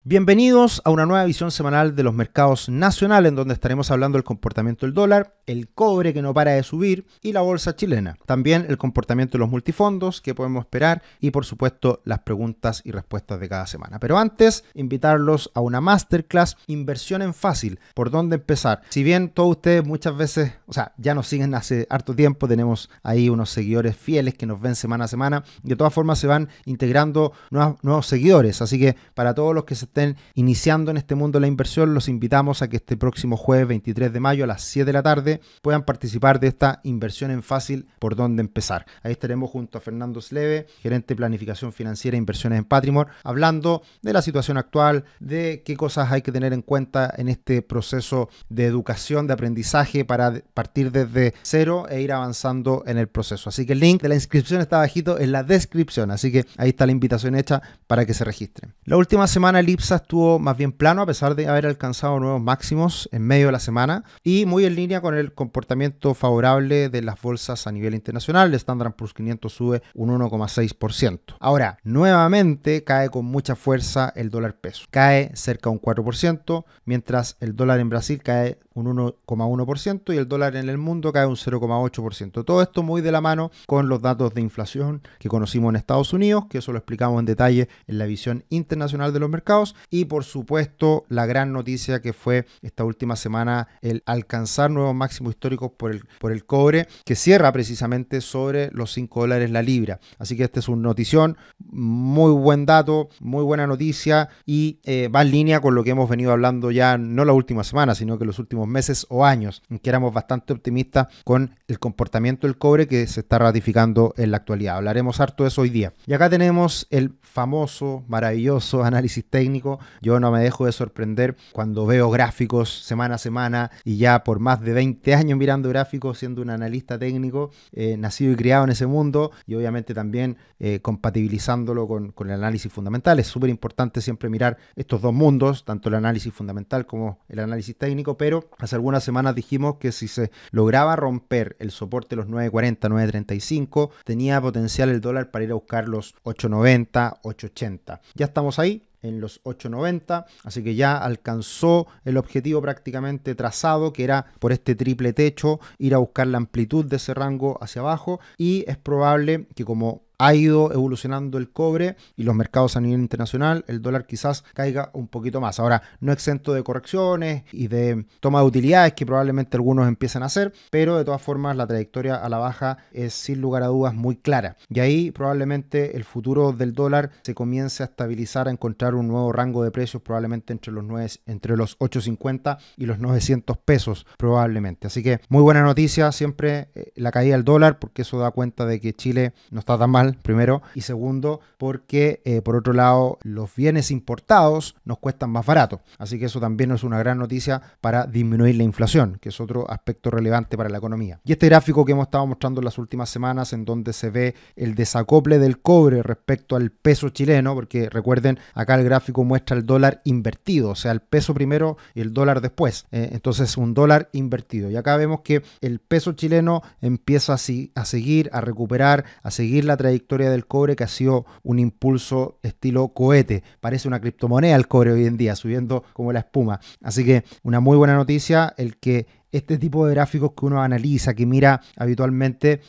Bienvenidos a una nueva visión semanal de los mercados nacionales, en donde estaremos hablando del comportamiento del dólar, el cobre que no para de subir y la bolsa chilena. También el comportamiento de los multifondos, que podemos esperar, y por supuesto las preguntas y respuestas de cada semana. Pero antes, invitarlos a una masterclass Inversión en Fácil, por dónde empezar. Si bien todos ustedes muchas veces, ya nos siguen hace harto tiempo, tenemos ahí unos seguidores fieles que nos ven semana a semana, de todas formas se van integrando nuevos seguidores, así que para todos los que se estén iniciando en este mundo de la inversión, los invitamos a que este próximo jueves 23 de mayo a las 7 de la tarde puedan participar de esta Inversión en Fácil, por dónde empezar. Ahí estaremos junto a Fernando Sleve, gerente de planificación financiera e inversiones en Patrimor, hablando de la situación actual, de qué cosas hay que tener en cuenta en este proceso de educación, de aprendizaje para partir desde cero e ir avanzando en el proceso. Así que el link de la inscripción está abajito en la descripción, así que ahí está la invitación hecha para que se registren. La última semana el IPSA estuvo más bien plano, a pesar de haber alcanzado nuevos máximos en medio de la semana y muy en línea con el comportamiento favorable de las bolsas a nivel internacional. El Standard & Poor's 500 sube un 1,6%. Ahora, nuevamente cae con mucha fuerza el dólar peso. Cae cerca de un 4%, mientras el dólar en Brasil cae un 1,1% y el dólar en el mundo cae un 0,8%. Todo esto muy de la mano con los datos de inflación que conocimos en Estados Unidos, que eso lo explicamos en detalle en la visión internacional de los mercados, y por supuesto la gran noticia que fue esta última semana el alcanzar nuevos máximos históricos por el cobre, que cierra precisamente sobre los $5 la libra. Así que este es un notición, muy buen dato, muy buena noticia y va en línea con lo que hemos venido hablando ya no la última semana, sino que los últimos meses o años, en que éramos bastante optimistas con el comportamiento del cobre que se está ratificando en la actualidad. Hablaremos harto de eso hoy día. Y acá tenemos el famoso, maravilloso análisis técnico. Yo no me dejo de sorprender cuando veo gráficos semana a semana y ya por más de 20 años mirando gráficos, siendo un analista técnico, nacido y criado en ese mundo y obviamente también compatibilizándolo con el análisis fundamental. Es súper importante siempre mirar estos dos mundos, tanto el análisis fundamental como el análisis técnico, pero hace algunas semanas dijimos que si se lograba romper el soporte de los 9.40, 9.35, tenía potencial el dólar para ir a buscar los 8.90, 8.80. Ya estamos ahí en los 8.90, así que ya alcanzó el objetivo prácticamente trazado, que era por este triple techo ir a buscar la amplitud de ese rango hacia abajo, y es probable que como ha ido evolucionando el cobre y los mercados a nivel internacional, el dólar quizás caiga un poquito más. Ahora, no exento de correcciones y de toma de utilidades que probablemente algunos empiecen a hacer, pero de todas formas la trayectoria a la baja es sin lugar a dudas muy clara. Y ahí probablemente el futuro del dólar se comience a estabilizar, a encontrar un nuevo rango de precios, probablemente entre los 8.50 y los 900 pesos probablemente. Así que muy buena noticia siempre la caída del dólar, porque eso da cuenta de que Chile no está tan mal, primero, y segundo, porque por otro lado los bienes importados nos cuestan más barato, así que eso también es una gran noticia para disminuir la inflación, que es otro aspecto relevante para la economía. Y este gráfico que hemos estado mostrando en las últimas semanas, en donde se ve el desacople del cobre respecto al peso chileno, porque recuerden, acá el gráfico muestra el dólar invertido, o sea, el peso primero y el dólar después, entonces un dólar invertido, y acá vemos que el peso chileno empieza a seguir, a recuperar, a seguir la trayectoria del cobre, que ha sido un impulso estilo cohete. Parece una criptomoneda el cobre hoy en día, subiendo como la espuma. Así que una muy buena noticia el que este tipo de gráficos que uno analiza, que mira habitualmente,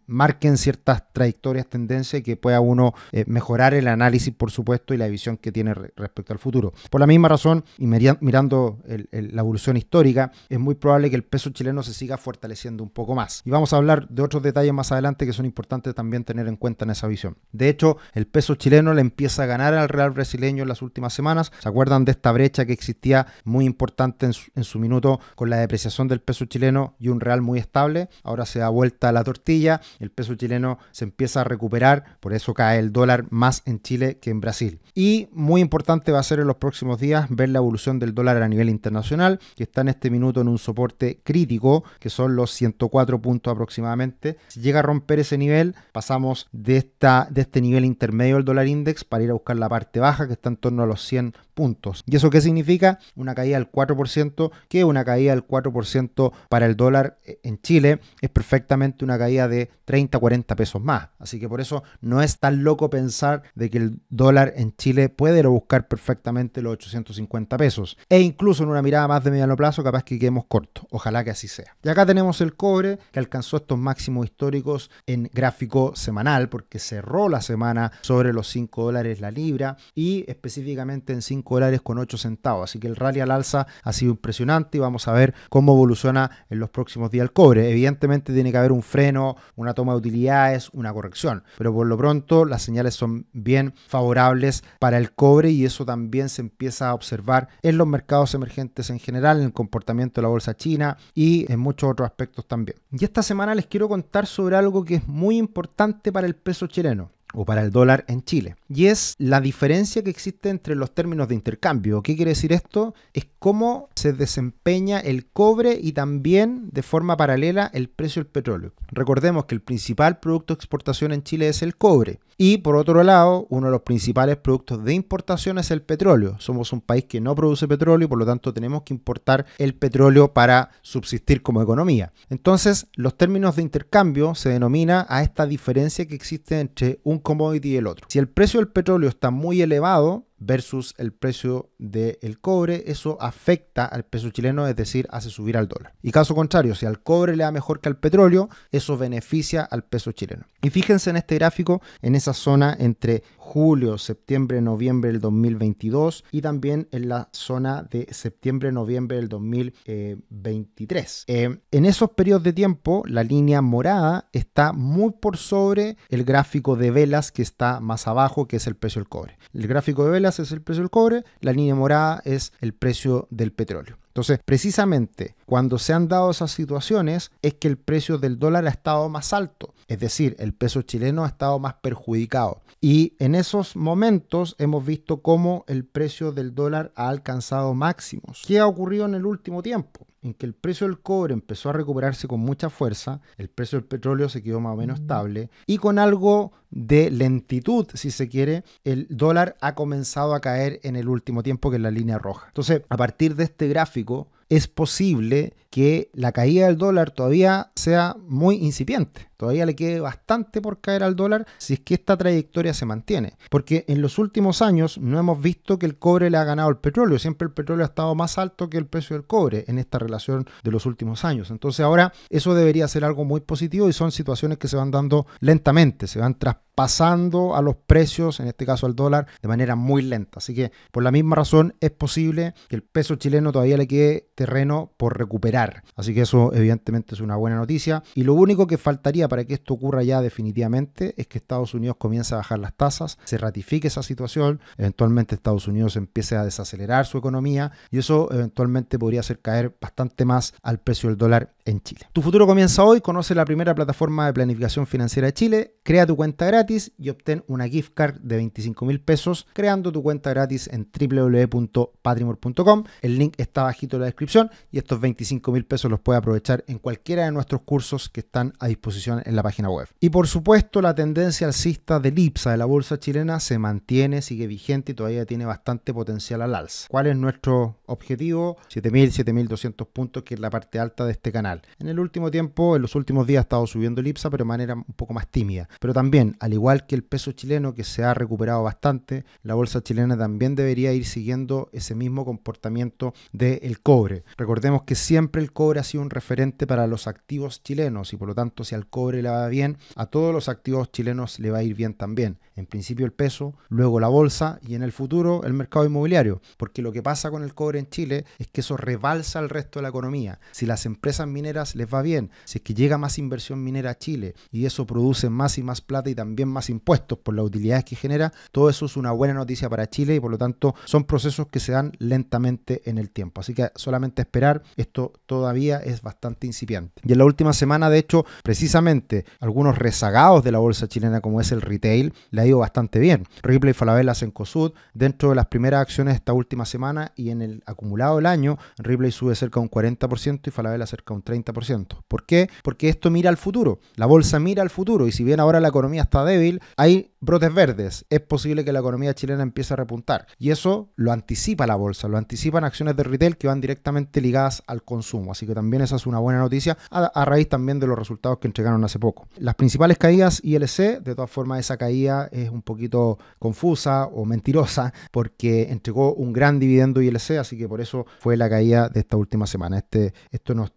marquen ciertas trayectorias, tendencias, y que pueda uno mejorar el análisis, por supuesto, y la visión que tiene respecto al futuro. Por la misma razón, y mirando la evolución histórica, es muy probable que el peso chileno se siga fortaleciendo un poco más. Y vamos a hablar de otros detalles más adelante que son importantes también tener en cuenta en esa visión. De hecho, el peso chileno le empieza a ganar al real brasileño en las últimas semanas. ¿Se acuerdan de esta brecha que existía muy importante en su minuto con la depreciación del peso chileno y un real muy estable? Ahora se da vuelta a la tortilla, el peso chileno se empieza a recuperar, por eso cae el dólar más en Chile que en Brasil. Y muy importante va a ser en los próximos días ver la evolución del dólar a nivel internacional, que está en este minuto en un soporte crítico, que son los 104 puntos aproximadamente. Si llega a romper ese nivel, pasamos de este nivel intermedio del dólar index para ir a buscar la parte baja, que está en torno a los 100 puntos. ¿Y eso qué significa? Una caída del 4%, que una caída del 4% para el dólar en Chile es perfectamente una caída de 30, 40 pesos más. Así que por eso no es tan loco pensar de que el dólar en Chile puede buscar perfectamente los 850 pesos. E incluso en una mirada más de mediano plazo, capaz que quedemos cortos. Ojalá que así sea. Y acá tenemos el cobre, que alcanzó estos máximos históricos en gráfico semanal, porque cerró la semana sobre los 5 dólares la libra y específicamente en 5 dólares con 8 centavos. Así que el rally al alza ha sido impresionante y vamos a ver cómo evoluciona en los próximos días el cobre. Evidentemente tiene que haber un freno, una toma de utilidades, una corrección, pero por lo pronto las señales son bien favorables para el cobre y eso también se empieza a observar en los mercados emergentes en general, en el comportamiento de la bolsa china y en muchos otros aspectos también. Y esta semana les quiero contar sobre algo que es muy importante para el peso chileno o para el dólar en Chile, y es la diferencia que existe entre los términos de intercambio. ¿Qué quiere decir esto? Es cómo se desempeña el cobre y también de forma paralela el precio del petróleo. Recordemos que el principal producto de exportación en Chile es el cobre y por otro lado uno de los principales productos de importación es el petróleo. Somos un país que no produce petróleo y por lo tanto tenemos que importar el petróleo para subsistir como economía. Entonces los términos de intercambio se denomina a esta diferencia que existe entre un commodity y el otro. Si el precio del petróleo está muy elevado versus el precio del cobre, eso afecta al peso chileno, es decir, hace subir al dólar. Y caso contrario, si al cobre le da mejor que al petróleo, eso beneficia al peso chileno. Y fíjense en este gráfico, en esa zona entre julio, septiembre, noviembre del 2022 y también en la zona de septiembre, noviembre del 2023. En esos periodos de tiempo, la línea morada está muy por sobre el gráfico de velas que está más abajo, que es el precio del cobre. El gráfico de velas es el precio del cobre, la línea morada es el precio del petróleo. Entonces, precisamente cuando se han dado esas situaciones es que el precio del dólar ha estado más alto, es decir, el peso chileno ha estado más perjudicado. Y en esos momentos hemos visto cómo el precio del dólar ha alcanzado máximos. ¿Qué ha ocurrido en el último tiempo? En que el precio del cobre empezó a recuperarse con mucha fuerza, el precio del petróleo se quedó más o menos estable y con algo de lentitud, si se quiere, el dólar ha comenzado a caer en el último tiempo, que es la línea roja. Entonces, a partir de este gráfico, es posible que la caída del dólar todavía sea muy incipiente. Todavía le quede bastante por caer al dólar si es que esta trayectoria se mantiene. Porque en los últimos años no hemos visto que el cobre le ha ganado al petróleo. Siempre el petróleo ha estado más alto que el precio del cobre en esta relación de los últimos años. Entonces ahora eso debería ser algo muy positivo y son situaciones que se van dando lentamente, se van traspasando a los precios, en este caso al dólar, de manera muy lenta. Así que por la misma razón es posible que el peso chileno todavía le quede terreno por recuperar. Así que eso evidentemente es una buena noticia. Y lo único que faltaría para que esto ocurra ya definitivamente es que Estados Unidos comience a bajar las tasas, se ratifique esa situación, eventualmente Estados Unidos empiece a desacelerar su economía y eso eventualmente podría hacer caer bastante más al precio del dólar en Chile. Tu futuro comienza hoy, conoce la primera plataforma de planificación financiera de Chile, crea tu cuenta gratis y obtén una gift card de 25.000 pesos creando tu cuenta gratis en www.patrimor.com. El link está bajito en la descripción y estos 25.000 pesos los puedes aprovechar en cualquiera de nuestros cursos que están a disposición en la página web. Y por supuesto, la tendencia alcista del IPSA de la bolsa chilena se mantiene, sigue vigente y todavía tiene bastante potencial al alza. ¿Cuál es nuestro objetivo? 7.000, 7.200 puntos, que es la parte alta de este canal. En el último tiempo, en los últimos días ha estado subiendo el IPSA, pero de manera un poco más tímida. Pero también, al igual que el peso chileno, que se ha recuperado bastante, la bolsa chilena también debería ir siguiendo ese mismo comportamiento del cobre. Recordemos que siempre el cobre ha sido un referente para los activos chilenos y por lo tanto, si al cobre le va bien, a todos los activos chilenos le va a ir bien también. En principio el peso, luego la bolsa y en el futuro el mercado inmobiliario, porque lo que pasa con el cobre en Chile es que eso rebalsa al resto de la economía. Si las empresas mineras les va bien, si es que llega más inversión minera a Chile y eso produce más y más plata y también más impuestos por las utilidades que genera, todo eso es una buena noticia para Chile y por lo tanto son procesos que se dan lentamente en el tiempo. Así que solamente esperar, esto todavía es bastante incipiente. Y en la última semana, de hecho, precisamente algunos rezagados de la bolsa chilena como es el retail, le ha ido bastante bien. Ripley, Falabella, Cencosud, dentro de las primeras acciones de esta última semana y en el acumulado del año, Ripley sube cerca de un 40% y Falabella cerca de un 30%. ¿Por qué? Porque esto mira al futuro. La bolsa mira al futuro y si bien ahora la economía está débil, hay brotes verdes, es posible que la economía chilena empiece a repuntar. Y eso lo anticipa la bolsa, lo anticipan acciones de retail que van directamente ligadas al consumo. Así que también esa es una buena noticia a raíz también de los resultados que entregaron hace poco. Las principales caídas ILC, de todas formas esa caída es un poquito confusa o mentirosa porque entregó un gran dividendo ILC, así que por eso fue la caída de esta última semana. Esto no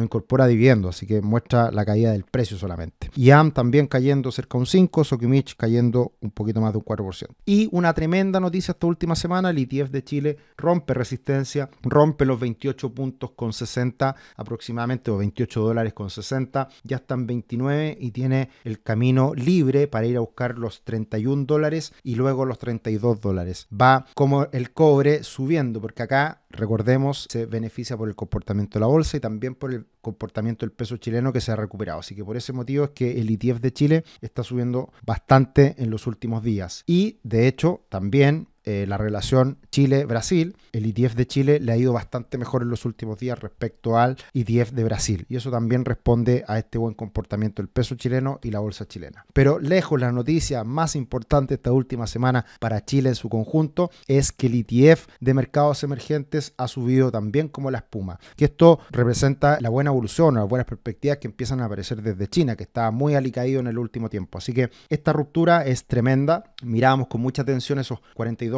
incorpora dividendo, así que muestra la caída del precio solamente. IAM también cayendo cerca de un 5%, Sokimich cayendo un poquito más de un 4%. Y una tremenda noticia esta última semana, el ETF de Chile rompe resistencia, rompe los 28 puntos con 60 aproximadamente, o 28 dólares con 60, ya están 29 y tiene el camino libre para ir a buscar los 31 dólares y luego los 32 dólares. Va como el cobre subiendo, porque acá, recordemos, se beneficia por el comportamiento de la bolsa y también por el comportamiento del peso chileno que se ha recuperado. Así que por ese motivo es que el ETF de Chile está subiendo bastante en los últimos días. Y de hecho también la relación Chile-Brasil, el ETF de Chile le ha ido bastante mejor en los últimos días respecto al ETF de Brasil. Y eso también responde a este buen comportamiento del peso chileno y la bolsa chilena. Pero lejos la noticia más importante esta última semana para Chile en su conjunto es que el ETF de mercados emergentes ha subido también como la espuma. Que esto representa la buena evolución, las buenas perspectivas que empiezan a aparecer desde China, que está muy alicaído en el último tiempo. Así que esta ruptura es tremenda. Miramos con mucha atención esos 42,5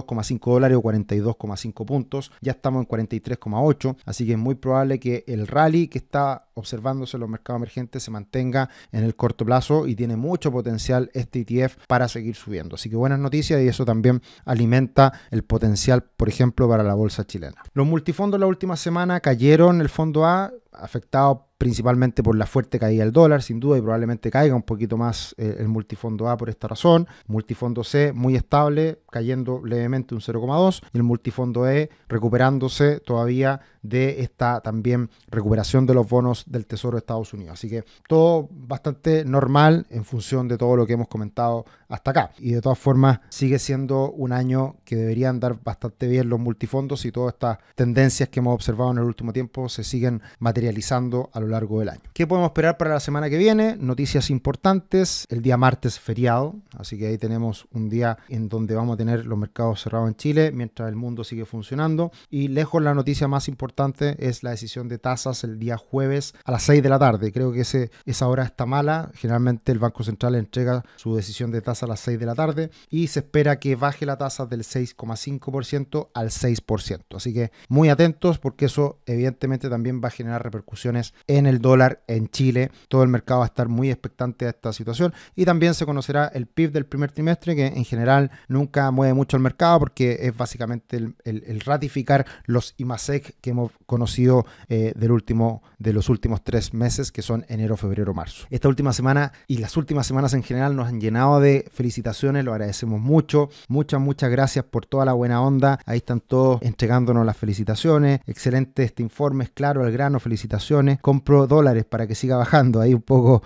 dólares o 42,5 puntos. Ya estamos en 43,8, así que es muy probable que el rally que está observándose en los mercados emergentes se mantenga en el corto plazo y tiene mucho potencial este ETF para seguir subiendo. Así que buenas noticias y eso también alimenta el potencial, por ejemplo, para la bolsa chilena. Los multifondos la última semana cayeron, el fondo A afectado principalmente por la fuerte caída del dólar, sin duda, y probablemente caiga un poquito más el multifondo A por esta razón. Multifondo C muy estable, cayendo levemente un 0,2, y el multifondo E recuperándose todavía de esta también recuperación de los bonos del Tesoro de Estados Unidos. Así que todo bastante normal en función de todo lo que hemos comentado hasta acá. Y de todas formas sigue siendo un año que deberían andar bastante bien los multifondos y todas estas tendencias que hemos observado en el último tiempo se siguen materializando a lo largo del año. ¿Qué podemos esperar para la semana que viene? Noticias importantes. El día martes feriado, así que ahí tenemos un día en donde vamos a tener los mercados cerrados en Chile mientras el mundo sigue funcionando. Y lejos la noticia más importante es la decisión de tasas el día jueves a las 6 de la tarde. Creo que esa hora está mala. Generalmente el Banco Central entrega su decisión de tasa a las 6 de la tarde y se espera que baje la tasa del 6,5% al 6%. Así que muy atentos porque eso evidentemente también va a generar repercusiones en el dólar en Chile. Todo el mercado va a estar muy expectante a esta situación y también se conocerá el PIB del primer trimestre, que en general nunca mueve mucho el mercado porque es básicamente el ratificar los IMASEC que hemos conocido de los últimos 3 meses, que son enero, febrero, marzo. Esta última semana y las últimas semanas en general nos han llenado de felicitaciones, lo agradecemos mucho. Muchas gracias por toda la buena onda. Ahí están todos entregándonos las felicitaciones. Excelente este informe, es claro, al grano, felicitaciones. Compro dólares para que siga bajando. Ahí un poco,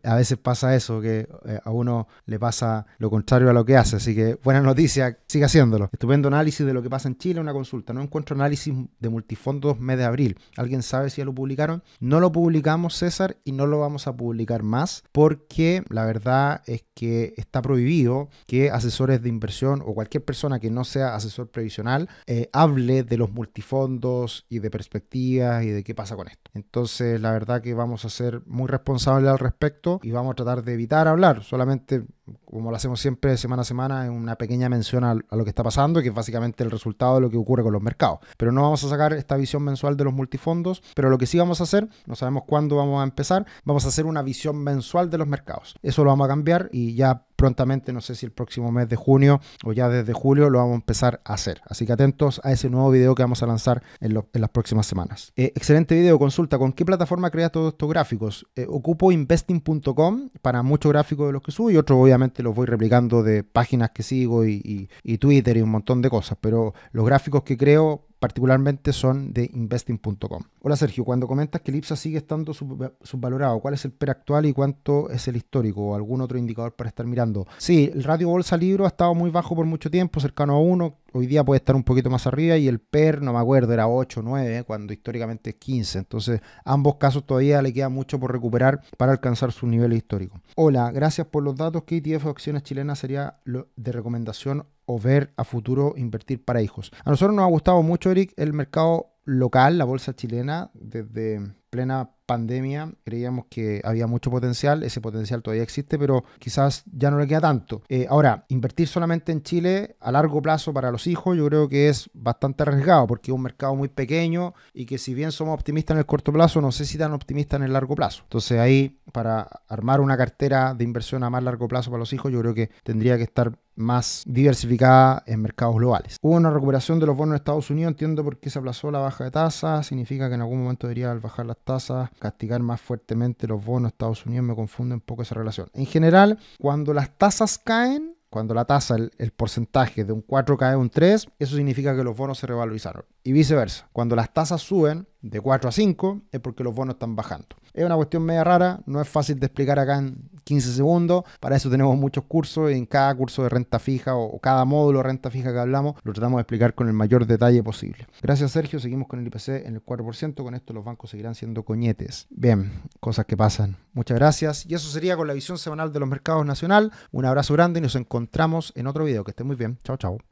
a veces pasa eso, que a uno le pasa lo contrario a lo que hace. Así que buena noticia, siga haciéndolo. Estupendo análisis de lo que pasa en Chile, una consulta. No encuentro análisis de multifondos mes de abril. ¿Alguien sabe si ya lo publicaron? No lo publicamos, César, y no lo vamos a publicar más porque la verdad es que está prohibido que asesores de inversión o cualquier persona que no sea asesor previsional hable de los multifondos y de perspectivas y de qué pasa con esto. Entonces, la verdad que vamos a ser muy responsables al respecto y vamos a tratar de evitar hablar, solamente como lo hacemos siempre semana a semana, en una pequeña mención a lo que está pasando, que es básicamente el resultado de lo que ocurre con los mercados. Pero no vamos a sacar esta visión mensual de los multifondos, pero lo que sí vamos a hacer, no sabemos cuándo vamos a empezar, vamos a hacer una visión mensual de los mercados. Eso lo vamos a cambiar y ya prontamente, no sé si el próximo mes de junio o ya desde julio lo vamos a empezar a hacer. Así que atentos a ese nuevo video que vamos a lanzar en las próximas semanas. Excelente video, consulta. ¿Con qué plataforma creas todos estos gráficos? Ocupo investing.com para muchos gráficos de los que subo y otros obviamente los voy replicando de páginas que sigo y Twitter y un montón de cosas, pero los gráficos que creo particularmente son de investing.com. Hola Sergio, cuando comentas que el IPSA sigue estando subvalorado, ¿cuál es el PER actual y cuánto es el histórico o algún otro indicador para estar mirando? Sí, el ratio bolsa-libro ha estado muy bajo por mucho tiempo, cercano a 1, hoy día puede estar un poquito más arriba y el PER, no me acuerdo, era 8 o 9, cuando históricamente es 15, entonces ambos casos todavía le queda mucho por recuperar para alcanzar sus niveles históricos. Hola, gracias por los datos. ¿Qué ETF o acciones chilenas sería de recomendación o ver a futuro invertir para hijos? A nosotros nos ha gustado mucho, Eric, el mercado local, la bolsa chilena. Desde plena pandemia creíamos que había mucho potencial, ese potencial todavía existe, pero quizás ya no le queda tanto. Ahora, invertir solamente en Chile a largo plazo para los hijos yo creo que es bastante arriesgado porque es un mercado muy pequeño y que si bien somos optimistas en el corto plazo, no sé si tan optimistas en el largo plazo. Entonces ahí, para armar una cartera de inversión a más largo plazo para los hijos, yo creo que tendría que estar más diversificada en mercados globales. Hubo una recuperación de los bonos de Estados Unidos, entiendo por qué se aplazó la baja de tasas, significa que en algún momento debería bajar las tasas, castigar más fuertemente los bonos de Estados Unidos, me confunde un poco esa relación. En general, cuando las tasas caen, cuando la tasa, el porcentaje de un 4 cae a un 3, eso significa que los bonos se revalorizaron. Y viceversa, cuando las tasas suben de 4 a 5 es porque los bonos están bajando. Es una cuestión media rara, no es fácil de explicar acá en 15 segundos, para eso tenemos muchos cursos y en cada curso de renta fija o cada módulo de renta fija que hablamos lo tratamos de explicar con el mayor detalle posible. Gracias Sergio, seguimos con el IPC en el 4%, con esto los bancos seguirán siendo coñetes. Bien, cosas que pasan. Muchas gracias y eso sería con la visión semanal de los mercados nacional. Un abrazo grande y nos encontramos en otro video. Que estén muy bien. Chao, chao.